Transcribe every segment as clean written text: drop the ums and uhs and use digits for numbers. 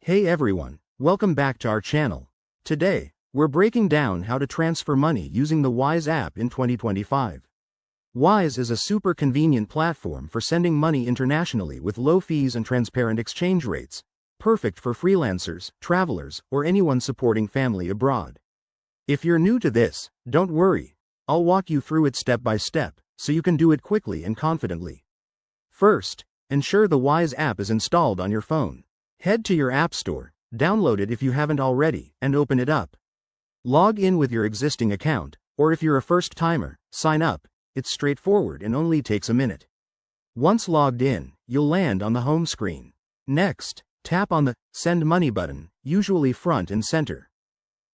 Hey everyone, welcome back to our channel. Today, we're breaking down how to transfer money using the Wise app in 2025. Wise is a super convenient platform for sending money internationally with low fees and transparent exchange rates, perfect for freelancers, travelers, or anyone supporting family abroad. If you're new to this, don't worry. I'll walk you through it step by step, so you can do it quickly and confidently. First, ensure the Wise app is installed on your phone. Head to your App Store, download it if you haven't already, and open it up. Log in with your existing account, or if you're a first-timer, sign up. It's straightforward and only takes a minute. Once logged in, you'll land on the home screen. Next, tap on the Send Money button, usually front and center.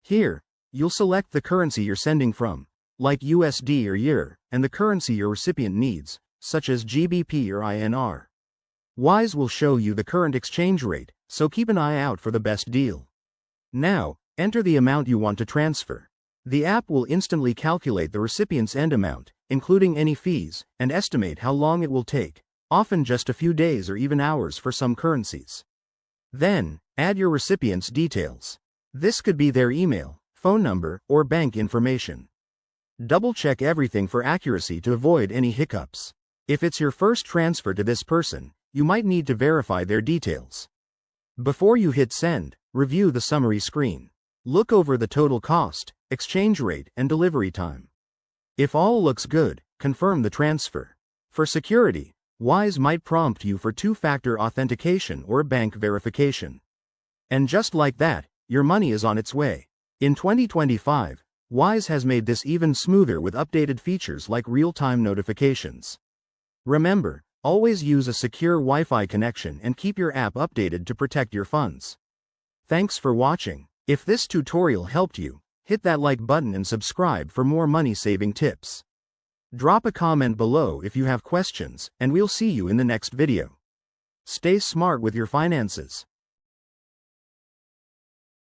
Here, you'll select the currency you're sending from, like USD or EUR, and the currency your recipient needs, such as GBP or INR. Wise will show you the current exchange rate, so keep an eye out for the best deal. Now, enter the amount you want to transfer. The app will instantly calculate the recipient's end amount, including any fees, and estimate how long it will take, often just a few days or even hours for some currencies. Then, add your recipient's details. This could be their email, phone number, or bank information. Double-check everything for accuracy to avoid any hiccups. If it's your first transfer to this person, you might need to verify their details. Before you hit send, review the summary screen. Look over the total cost, exchange rate, and delivery time. If all looks good, confirm the transfer. For security, Wise might prompt you for two-factor authentication or bank verification. And just like that, your money is on its way. In 2025, Wise has made this even smoother with updated features like real-time notifications. Remember, always use a secure Wi-Fi connection and keep your app updated to protect your funds. Thanks for watching. If this tutorial helped you, hit that like button and subscribe for more money-saving tips. Drop a comment below if you have questions, and we'll see you in the next video. Stay smart with your finances.